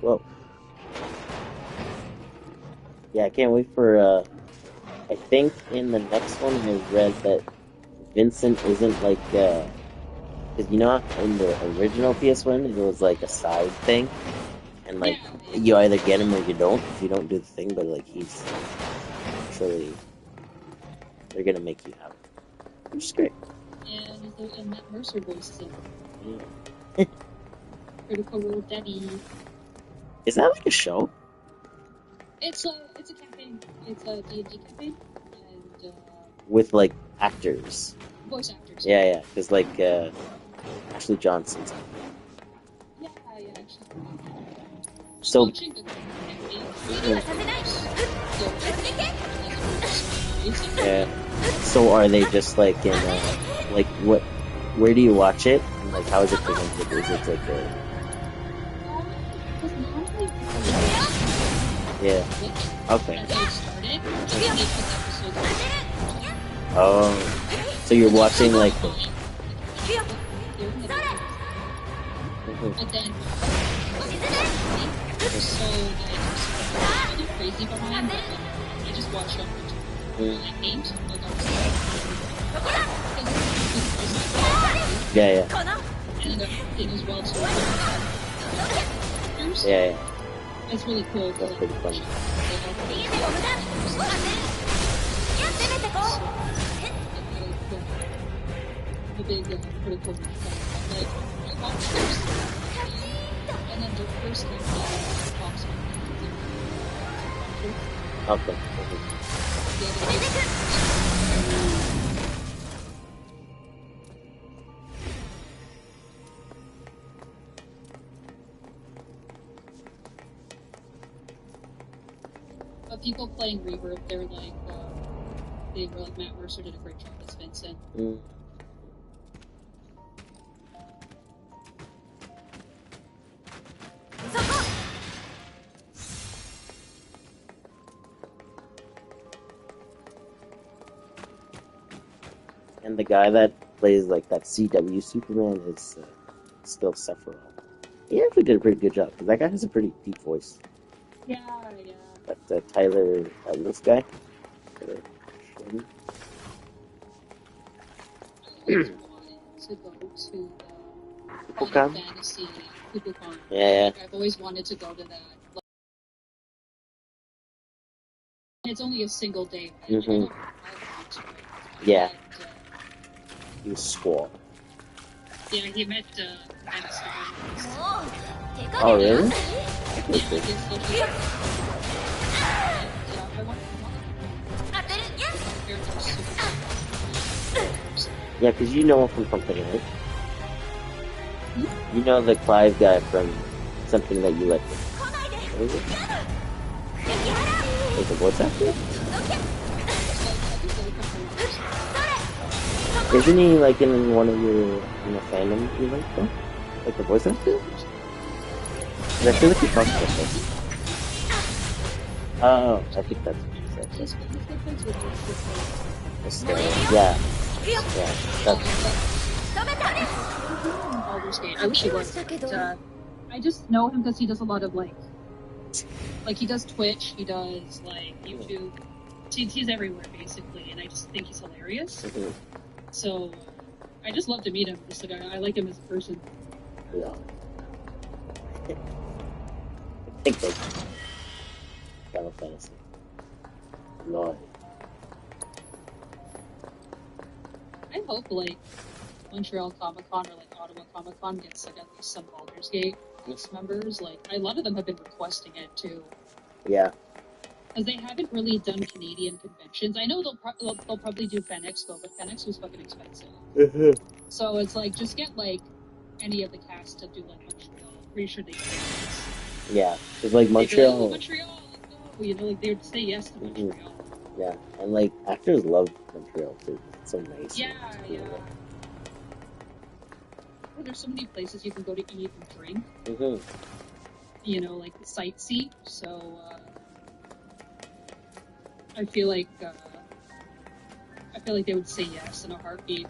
Whoa. Yeah, I can't wait for, I think in the next one I read that Vincent isn't like, because you know in the original PS1 it was like a side thing, and like you either get him or you don't if you don't do the thing, but like he's actually, they're gonna make you have it, which is great. And Matt Mercer voices it. Yeah. Critical Role Daddy. Is that like a show? It's a campaign. It's a D&D campaign, and With like actors. voice actors. Yeah, because like Ashley Johnson's. Yeah, actually. So Watching the campaign. yeah. So are they just like in like what? Where do you watch it? And like how is it presented? Is it like a yeah? Okay. Oh, so you're watching like. But then, so like, crazy behind, but I just watch it. I hate Yeah. and it as well too. Yeah. It's really cool. That's pretty funny. The big critical like I watched this And then the first game pops Okay. But people playing Reverb, they're like, they were like, Matt Mercer did a great job as Vincent. Mm. And the guy that plays like that CW Superman is still Sephiroth. He actually did a pretty good job because that guy has a pretty deep voice. Yeah, yeah. That Tyler, this guy. Tyler Shredden. I always wanted to go to Final Kukulkan? Fantasy Kukulkan. Yeah. I've always wanted to go to that. Like, it's only a single day. Mhm. I want to. Yeah. But, He was Squall. yeah, he met Anistar. Oh, really? Yeah, Okay. he's literally. Yeah, I want to. Yeah, because you know him from something, right? You know the Clive guy from something that you like. What is it? Like the voice actor? Isn't he like in one of your fandoms you like though? Like the voice actor? 'Cause I feel like you talked about this. Oh, I think that's what you said. Yeah. Yeah. Baldur's Gate. I wish he was. But, I just know him because he does a lot of like he does Twitch, he does like YouTube. He's everywhere basically, and I just think he's hilarious. Mm-hmm. So I just love to meet him. Just like I like him as a person. Yeah. I think like Final Fantasy. Lord. I hope like Montreal Comic Con or like Ottawa Comic Con gets like at least some Baldur's Gate members. Like a lot of them have been requesting it too. Yeah. Because they haven't really done Canadian conventions. I know they'll probably do Fan Expo, but Fan Expo is fucking expensive. Mm-hmm. So it's like just get like any of the cast to do like Montreal. I'm pretty sure they can. Yeah, because like Montreal. Montreal. Montreal, let's go. You know, like they would say yes to Montreal. Yeah, and like actors love Montreal too. It's so nice. Yeah. Well, there's so many places you can go to eat and drink. Mm-hmm. You know, like sightsee. So I feel like they would say yes in a heartbeat.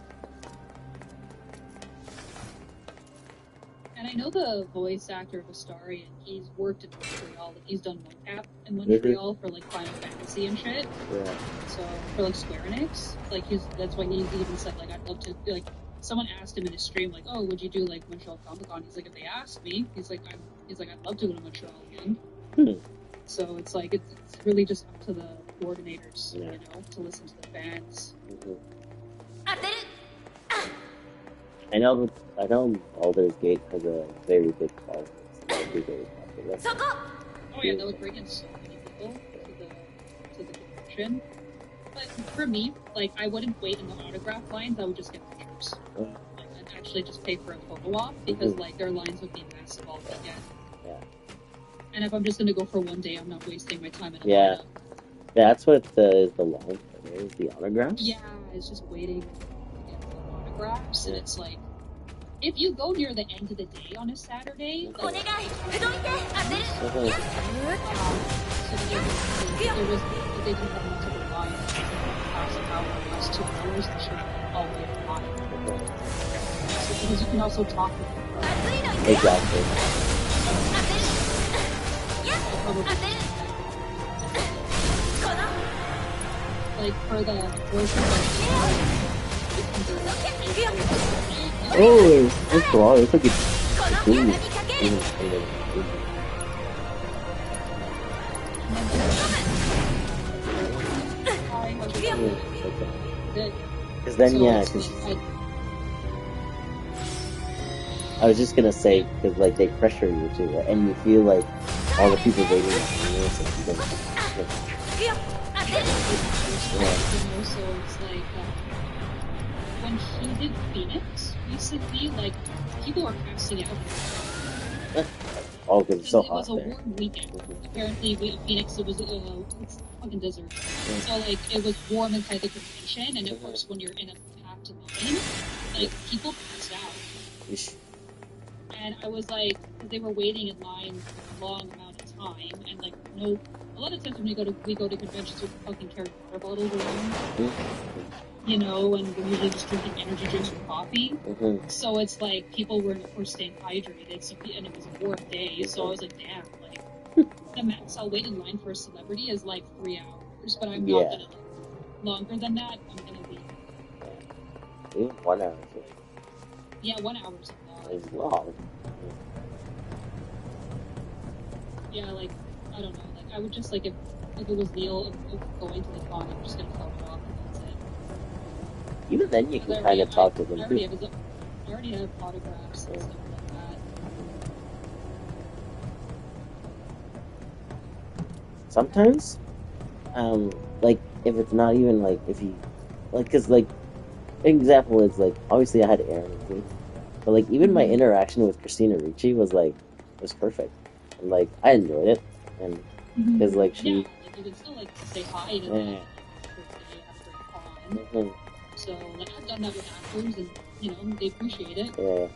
And I know the voice actor of Astarion, he's worked in Montreal. He's done mocap in Montreal for like Final Fantasy and shit. Yeah. So for like Square Enix, like that's why he even said like I'd love to like. Someone asked him in his stream like, oh, would you do like Montreal Comic Con? He's like, if they asked me, he's like I'd love to go to Montreal again. So it's like it's really just up to the coordinators, you know, to listen to the fans. I know Baldur's Gate has a very big following. It's very popular. Oh yeah, they'll bring in so many people to the convention. But for me, like I wouldn't wait in the autograph lines. I would just get pictures. Like I'd actually just pay for a photo op because like their lines would be massive all weekend. Yeah. And if I'm just gonna go for one day, I'm not wasting my time in a lineup. That's what is the long thing is the autographs. Yeah, it's just waiting to get the autographs, and it's like if you go near the end of the day on a Saturday, like, there was they didn't have multiple lines. Half an hour plus 2 hours, they should have all wait in line. So, because you can also talk with them. Exactly. Like for the voice Oh, that's a lot. It's like it's because then I was just gonna say because like they pressure you to, right? And you feel like all the people waiting for you, so you don't. Yeah. And also, it's like when he did Phoenix recently, like people were passing out. Oh, because it's so It was hot a there. warm weekend. Apparently, Phoenix, it was it's fucking desert. So like it was warm inside the convention, and of course, when you're in a packed line, like people passed out. Yeesh. And I was like, because they were waiting in line a long amount of time, and like no, a lot of times when we go to conventions, we fucking carry water bottles around, you know, and we're usually just drinking energy drinks or coffee. So it's like people were of course staying hydrated, so and it was a warm day, so I was like, damn, like the max I'll wait in line for a celebrity is like 3 hours, but I'm not gonna like longer than that. I'm gonna leave. Even 1 hour. Yeah, 1 hour is a lot. It's long. Yeah, like I don't know, like I would just like if it was Neil of going to the con, I'm just gonna phone it off and that's it. Even then, you can kind of talk to them I too. already have autographs and stuff like that. Sometimes, like if it's not even like if you, like, cause like an example is like obviously I had Aaron with me, but like even my interaction with Christina Ricci was perfect, and like I enjoyed it, and because like she, like you can still like say hi to them, like birthday, have a great con. So like I've done that with actors, and you know they appreciate it. Yeah.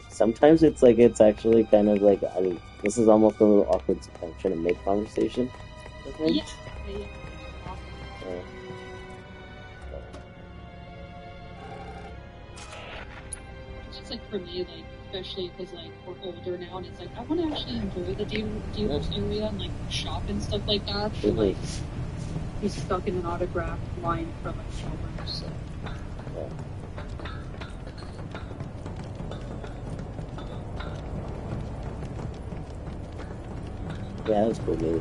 Sometimes it's like it's actually kind of like I mean this is almost a little awkward. So I'm trying to make conversation with him. Yeah. It's just like for me, like especially because like we're older now, and it's like I want to actually enjoy the dealers area and like shop and stuff like that. But like he's stuck in an autograph line for like hours. So. Yeah, that was cool. Maybe.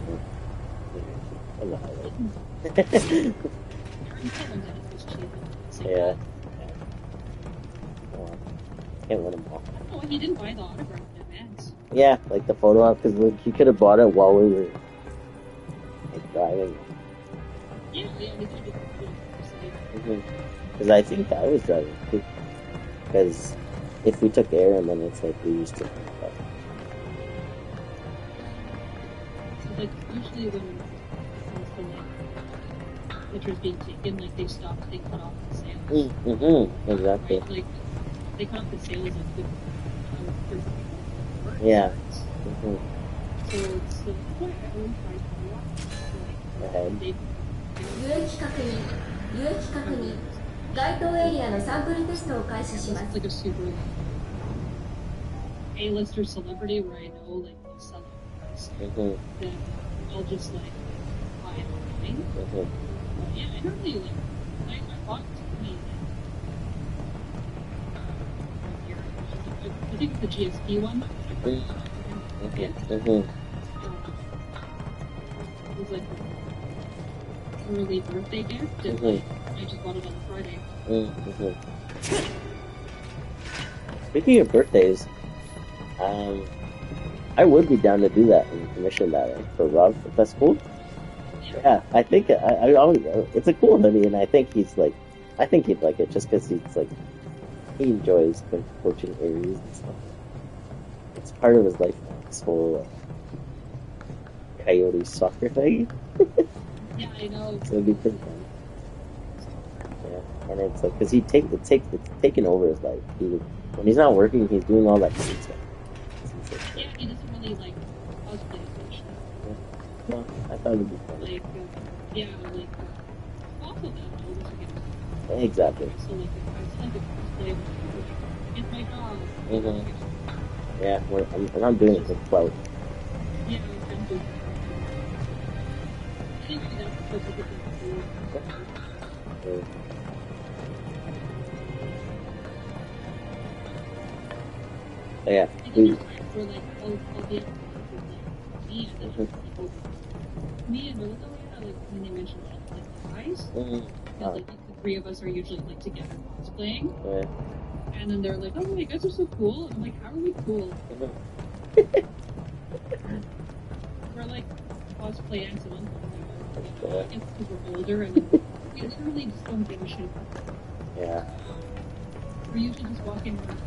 Yeah. Oh, can't win them all. Oh, he didn't buy the autograph in advance. Yeah, like the photo op, because like, he could have bought it while we were like driving. Yeah, he did. Because I think I was driving too. Because if we took air and then it's like we used to. So like usually when it comes to like pictures being taken, like they stop, they cut off the sales. Exactly. Right? Like they cut off the sales like good. Yeah. So it's quite every like 輸液確認輸液確認該当エリアのサンプルテストを開始します It's like a super like, A-lister celebrity where I know like they'll sell it first. Then I'll just like buy it online. Yeah, I don't really like I bought Tony I think it's the GSP one. It was like an early birthday gift, and like, I just bought it on Friday. Speaking of birthdays, I would be down to do that and commission that for Rob. If that's cool. Yeah, I think I always, it's a cool hoodie, and I think he'd like it just because he's like he enjoys coaching Aries and stuff. It's part of his life now. This whole Coyote soccer thing. Yeah, I know. So it'd be pretty fun. Yeah, and it's like because it's taken over his life. When he's not working, he's doing all that crazy stuff. Yeah, he doesn't really like cosplay much. No, I thought it'd be fun. Like, yeah, like also that always get Exactly. so like if I like a cosplay, it's my job. Yeah, I'm doing it for clout. Yeah, I'm doing it. Anyway, that's what we do. Yeah. For like, I'll be able to like me and then me and Rosa, like when they mentioned like the guys, because like the three of us are usually like together cosplaying. And then they're like, oh, you guys are so cool. And I'm like, how are we cool? We're like cosplay aunts and uncles. I guess because we're older and we literally just don't give a shit. Yeah. We're usually just walking around.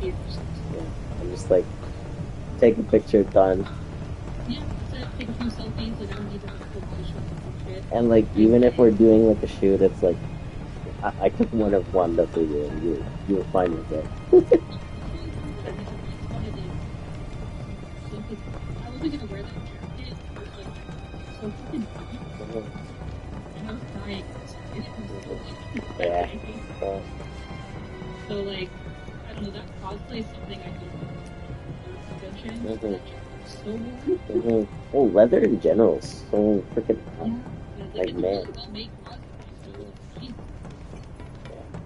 Yeah. I'm just like, take a picture, done. Yeah, that's it. Take a few selfies. Like, I don't need to have full body shots and shit. And like, even if we're doing like a shoot, it's like, I took one of one that we did, and you were fine with it. I wasn't gonna wear that jacket. It was like so fucking deep. And I was dying outside. Yeah. So like, I don't know, that cosplay is something I do for convention. So warm. Oh, leather in general is so freaking hot. Yeah, Like, man. Well made cosplay, so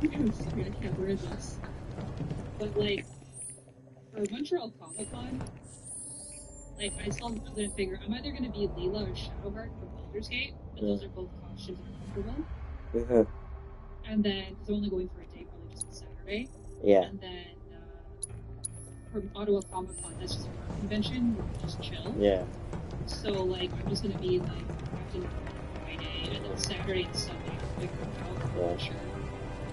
I'm sorry, I can't wear this. But like, for Montreal Comic Con, like I still didn't figure. I'm either gonna be Leela or Shadowheart from Baldur's Gate, and those are both costumes and comfortable. And then, because I'm only going for a day, probably just a Saturday. Yeah. And then from Ottawa Comic Con, that's just a art convention, where we just chill. Yeah. So like, I'm just gonna be like Captain Friday, and then Saturday and Sunday, I'll figure it out. I'm sure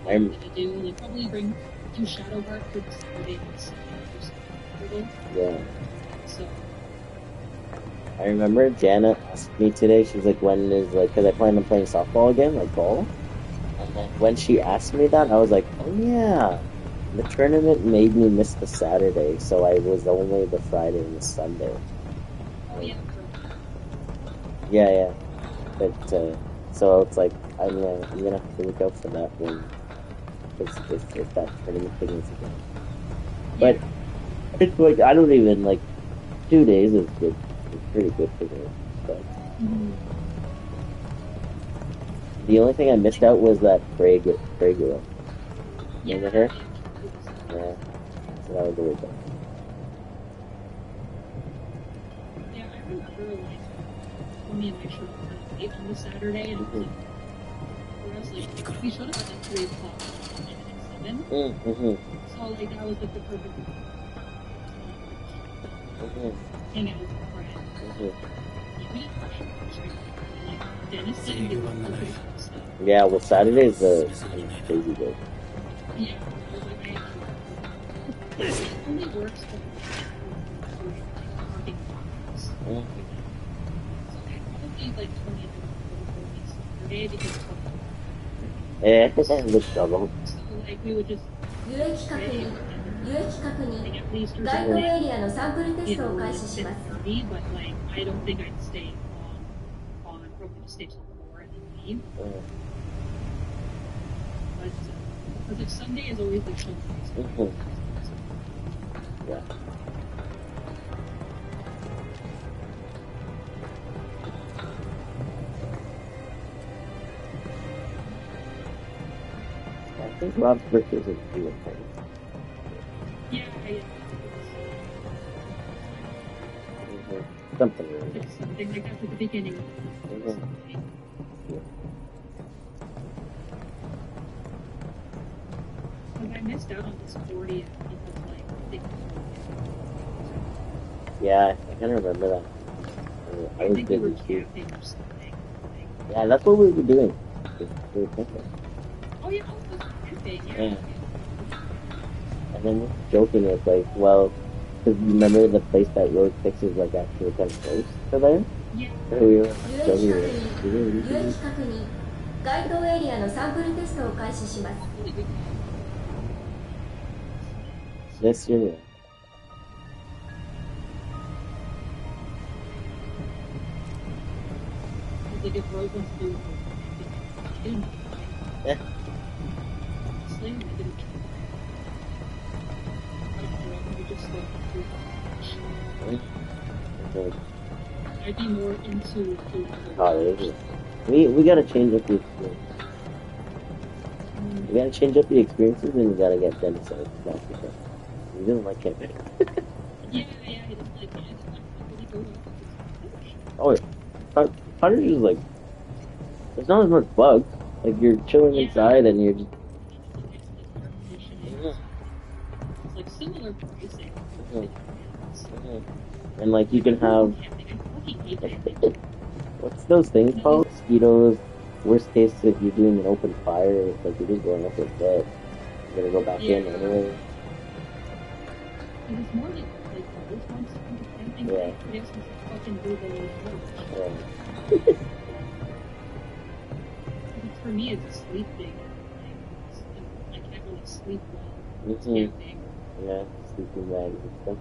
what I'm gonna do. Like probably do Shadowheart for the Saturday and Sunday or something comfortable. Yeah. So. I remember Jana asked me today, she's like, when is, like, because I plan on playing softball again, like ball. And then when she asked me that, I was like, oh yeah, the tournament made me miss the Saturday, so I was only the Friday and the Sunday. Oh yeah. Yeah. But, so it's like, I'm gonna have to look out for that one. If that tournament thing is again. But, it's like, I don't even, like, 2 days is good. Pretty good for me, but the only thing I missed out was that Prey girl. Remember her? Yeah, so that was really good. Yeah, I remember like when me and my showed up kind of late on the Saturday, and it was like, for us, like we showed up at like 3 o'clock and then at 7. So like that was like the perfect hang out with a friend. Yeah, well, Saturday is a crazy day. Yeah, it only works for working hours. So I probably like 20 Saturday because the struggle. so like we would just 輸液確認輸液確認 at least or 該当 something. エリアのサンプルテストを開始します But like I don't think I'd stay on probably stay till 4 and then leave. But because if Sunday is always the show. Yeah. I think Rob's birthday is a real thing. Yeah. Something It's something like that at the beginning. But I missed out on this 40th because like I think Yeah, I kind of remember that. I was we were busy too. camping or something. Yeah, that's what we were doing. We were camping. Oh yeah, I was camping. Yeah. And then joking, it's like, well, because you remember the place that Road Fix is like actually kind of close to there? Yeah. So we were 輸液 joking. 確認輸液確認該当エリアのサンプルテストを開始します This year. Like if Rose wants to do it, Yeah. Sling, I didn't try. I don't know, maybe just like I'd be more into doing We gotta change up the experience. We gotta change up the experiences, and we gotta get Dennis out back because he doesn't like camping. Yeah, he doesn't like it. It's not really good. Oh yeah, Cottage is like, there's not as much bugs. Like you're chilling inside, and you're just like similar pricing. And like you can have Camping. I fucking hate camping. what's those things called? Mosquitoes. Worst case, if you're doing an open fire, it's like you're just going up with dead. You're gonna go back in anyway. It was more like those ones camping. Yeah. They have some fucking Google. Yeah. For me, it's a sleep thing. I can't really sleep well. Camping. Yeah, sleeping bags and stuff.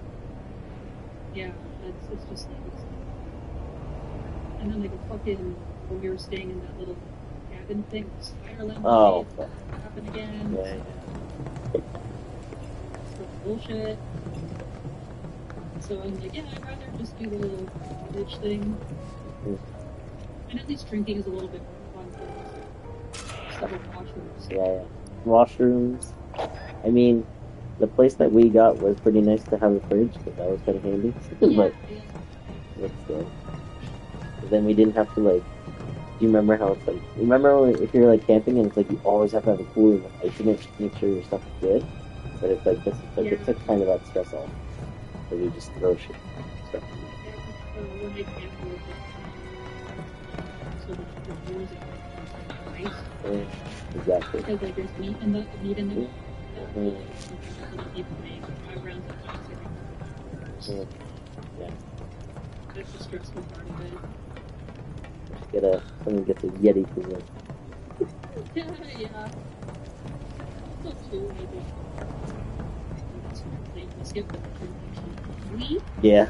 Yeah, it's just like and then like a fucking when we were staying in that little cabin thing, the spider limb happen again. Yeah. It's bullshit. So I'm like, yeah, I'd rather just do the little cottage thing. And at least drinking is a little bit more fun for several washrooms. Yeah. Washrooms. I mean, the place that we got was pretty nice to have a fridge, but that was kind of handy. But still. But then we didn't have to like. Do you remember how it's like? Remember when, if you're like camping and it's like you always have to have a cooler with ice in it to make sure your stuff is good. But it's like this. It's like it took kind of that stress off. So we just throw shit stuff. Exactly. Because like there's meat in the Yeah. That's the stressful part of it. Someone get the Yeti for me. Yeah. Also too, maybe. They skip the leave. Yeah.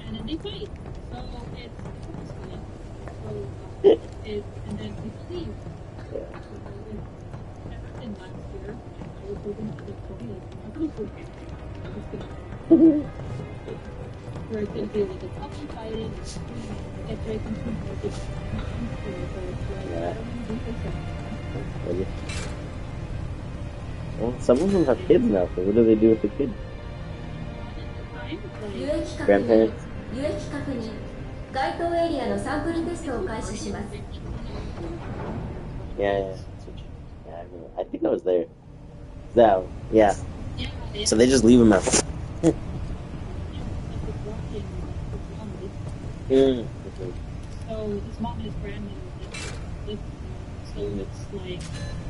And then they fight. So it's funny. So and then people leave. Yeah. That happened last year. I was hoping to just be like, I'm gonna go camping. Where it's gonna be like a couple fighting, get breaking some focus, Yeah. Well, some of them have kids now, so what do they do with the kids? Grandparents? 有益確認該当エリアのサンプルテストを開始します Yeah. I think I was there. So, yeah. So they just leave them out. So his mom and his grandmother live so it's like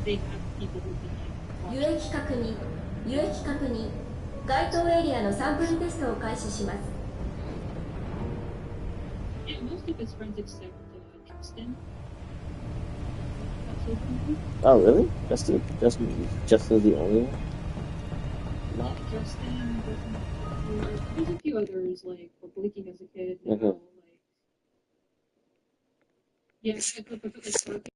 they have people who can like 有益確認有益確認該当エリアのサンプルテストを開始します Yeah, most of his friends except Justin. Oh, really? Justin's the only one? Not Justin. There's a few others like Bleaking as a kid. Like, yeah, I put like